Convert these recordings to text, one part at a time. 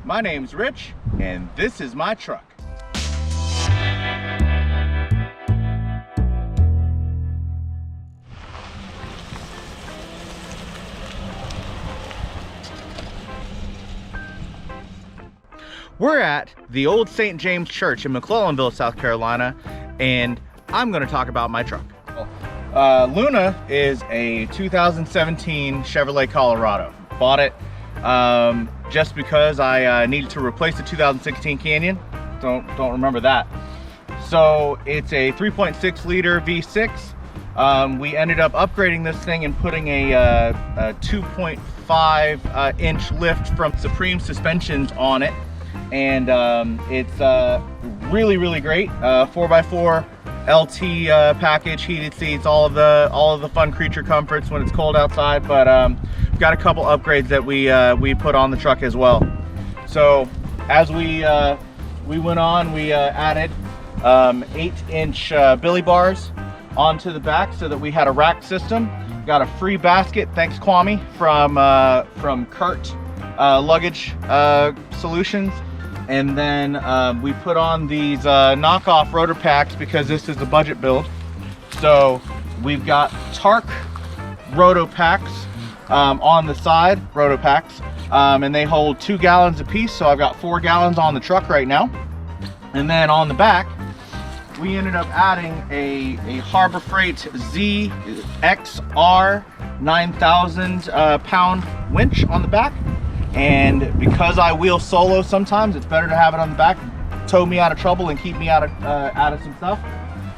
My name's Rich, and this is my truck. We're at the old St. James Church in McClellanville, South Carolina, and I'm going to talk about my truck. Luna is a 2017 Chevrolet Colorado. Bought it just because I needed to replace the 2016 Canyon. Don't remember that. So it's a 3.6 liter V6. We ended up upgrading this thing and putting a 2.5 inch lift from Supreme Suspensions on it. And it's really great. 4x4 LT package, heated seats, all of the fun creature comforts when it's cold outside. But we've got a couple upgrades that we put on the truck as well. So as we went on, we added 8-inch billy bars onto the back so that we had a rack system. Got a free basket, thanks Kwame, from Kurt Luggage Solutions. And then we put on these knockoff rotor packs because this is a budget build. So we've got Tark roto packs on the side, roto packs, and they hold 2 gallons apiece. So I've got 4 gallons on the truck right now. And then on the back, we ended up adding a Harbor Freight ZXR 9,000 pound winch on the back. And because I wheel solo sometimes, it's better to have it on the back, tow me out of trouble and keep me out of some stuff.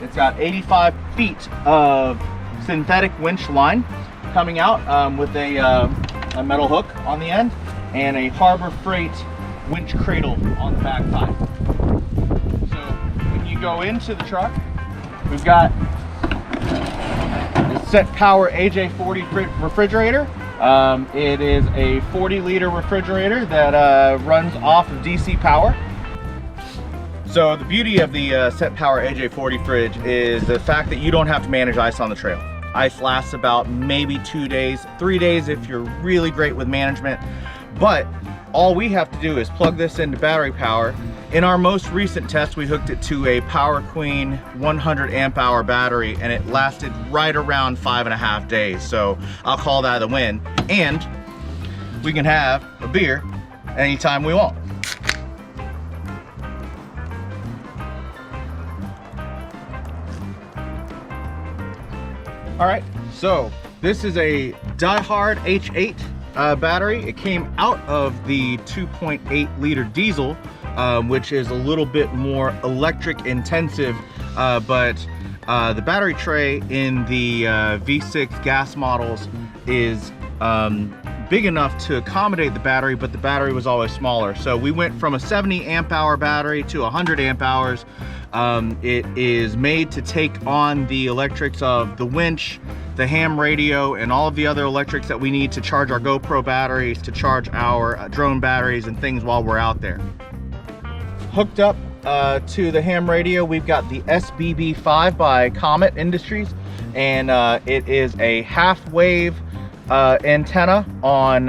It's got 85 feet of synthetic winch line coming out with a metal hook on the end and a Harbor Freight winch cradle on the back side. So when you go into the truck, we've got the Set Power AJ40 refrigerator. It is a 40-liter refrigerator that runs off of DC power. So the beauty of the Set Power AJ40 fridge is the fact that you don't have to manage ice on the trail. Ice lasts about maybe 2 days, 3 days if you're really great with management. But all we have to do is plug this into battery power. In our most recent test, we hooked it to a Power Queen 100 amp hour battery, and it lasted right around 5.5 days. So I'll call that a win. And we can have a beer anytime we want. All right, so this is a Die-Hard H8 battery. It came out of the 2.8 liter diesel, which is a little bit more electric intensive, but the battery tray in the V6 gas models is big enough to accommodate the battery, but the battery was always smaller. So we went from a 70 amp hour battery to 100 amp hours. It is made to take on the electrics of the winch, the ham radio, and all of the other electrics that we need to charge our GoPro batteries, to charge our drone batteries and things while we're out there. Hooked up to the ham radio, we've got the SBB5 by Comet Industries, and it is a half wave antenna on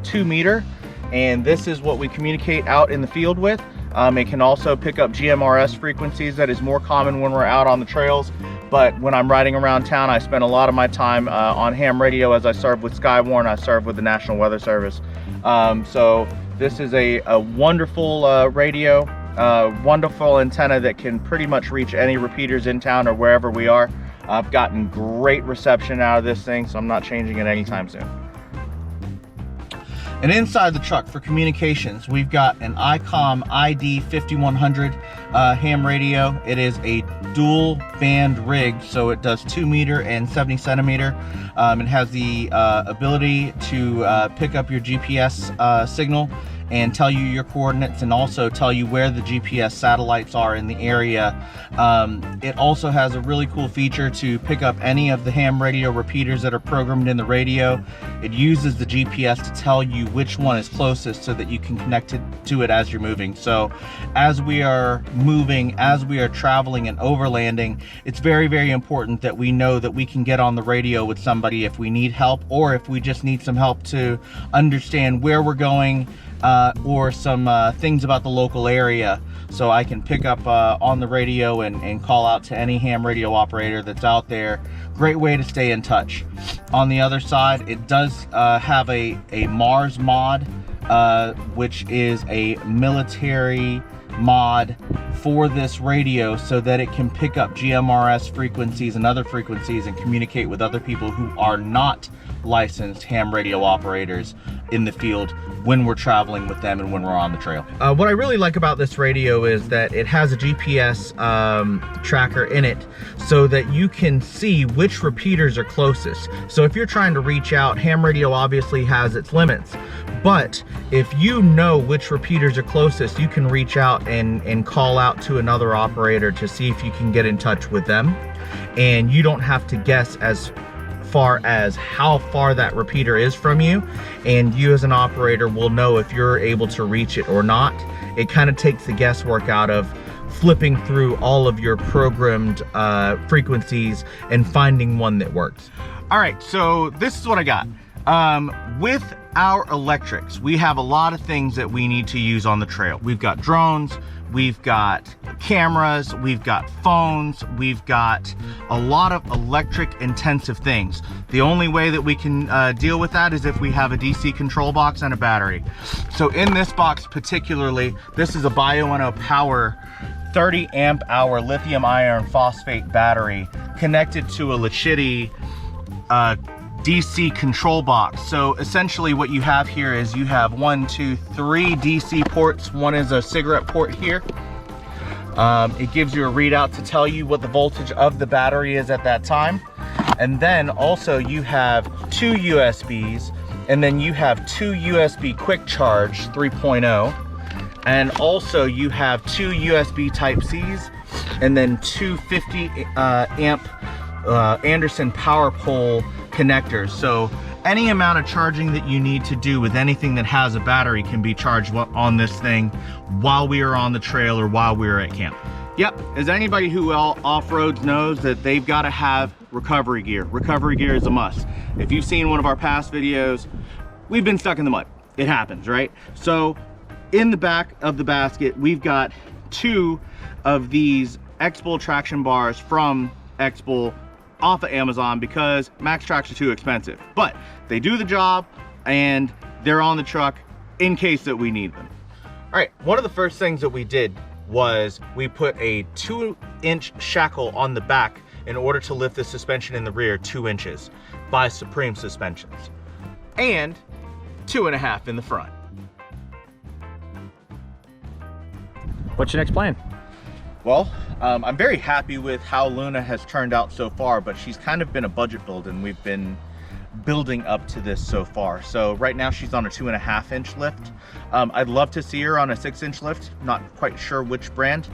2 meter, and this is what we communicate out in the field with. It can also pick up GMRS frequencies that is more common when we're out on the trails, but when I'm riding around town, I spend a lot of my time on ham radio as I serve with Skywarn. I serve with the National Weather Service. So this is a wonderful radio, wonderful antenna that can pretty much reach any repeaters in town or wherever we are. I've gotten great reception out of this thing, so I'm not changing it anytime soon. And inside the truck for communications, we've got an ICOM ID5100 ham radio. It is a dual band rig, so it does 2 meter and 70 centimeter. It has the ability to pick up your GPS signal and tell you your coordinates, and also tell you where the GPS satellites are in the area. It also has a really cool feature to pick up any of the ham radio repeaters that are programmed in the radio. It uses the GPS to tell you which one is closest so that you can connect it to it as you're moving. So as we are moving, as we are traveling and overlanding, it's very, very important that we know that we can get on the radio with somebody if we need help, or if we just need some help to understand where we're going, or some things about the local area, so I can pick up on the radio and call out to any ham radio operator that's out there. Great way to stay in touch. On the other side, it does have a Mars mod, which is a military mod for this radio, so that it can pick up GMRS frequencies and other frequencies and communicate with other people who are not licensed ham radio operators in the field when we're traveling with them and when we're on the trail. What I really like about this radio is that it has a GPS tracker in it, so that you can see which repeaters are closest. So if you're trying to reach out, ham radio obviously has its limits, but if you know which repeaters are closest, you can reach out and call out to another operator to see if you can get in touch with them, and you don't have to guess as far as how far that repeater is from you, and you as an operator will know if you're able to reach it or not. It kind of takes the guesswork out of flipping through all of your programmed frequencies and finding one that works. All right, so this is what I got. With our electrics, we have a lot of things that we need to use on the trail. We've got drones, we've got cameras, we've got phones, we've got a lot of electric intensive things. The only way that we can deal with that is if we have a DC control box and a battery. So in this box particularly, this is a Bioenno Power 30 amp hour lithium iron phosphate battery connected to a Lachity DC control box. So essentially what you have here is you have 3 DC ports. One is a cigarette port here. It gives you a readout to tell you what the voltage of the battery is at that time. And then also you have 2 USBs, and then you have 2 USB quick charge 3.0. And also you have 2 USB type C's, and then 2 50 amp Anderson power pole connectors. So any amount of charging that you need to do with anything that has a battery can be charged on this thing while we are on the trail or while we are at camp. Yep, as anybody who off-roads knows, that they've got to have recovery gear. Recovery gear is a must. If you've seen one of our past videos, we've been stuck in the mud. It happens, right? So in the back of the basket, we've got 2 of these X-Bull traction bars from X-Bull off of Amazon, because Max Tracks are too expensive, but they do the job and they're on the truck in case that we need them. All right, one of the first things that we did was we put a 2-inch shackle on the back in order to lift the suspension in the rear 2 inches by Supreme Suspensions, and 2.5 in the front. What's your next plan? Well, I'm very happy with how Luna has turned out so far, but she's kind of been a budget build, and we've been building up to this so far. So right now she's on a 2.5-inch lift. I'd love to see her on a 6-inch lift, not quite sure which brand.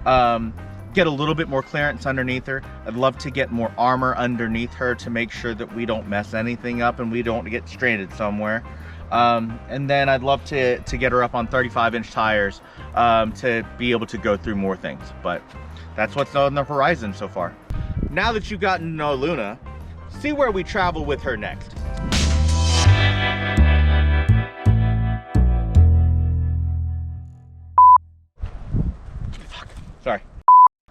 Get a little bit more clearance underneath her. I'd love to get more armor underneath her to make sure that we don't mess anything up and we don't get stranded somewhere. And then I'd love to get her up on 35-inch tires to be able to go through more things. But that's what's on the horizon so far. Now that you've gotten to know Luna, see where we travel with her next. Fuck. Sorry.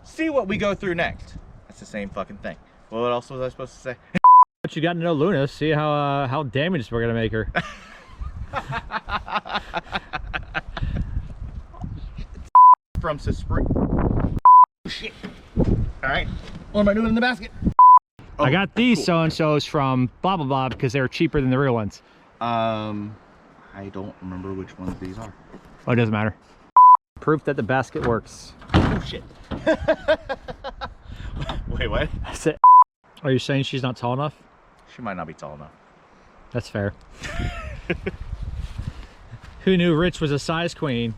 See what we go through next. That's the same fucking thing. What else was I supposed to say? But you got to know Luna, see how damaged we're gonna make her. From Supreme. Shit. All right. What am I doing in the basket? Oh, I got these cool. so-and-sos from blah blah blah because they were cheaper than the real ones. I don't remember which ones these are. Oh, it doesn't matter. Proof that the basket works. Oh shit. Wait, what? That's it. Are you saying she's not tall enough? She might not be tall enough. That's fair. Who knew Rich was a size queen?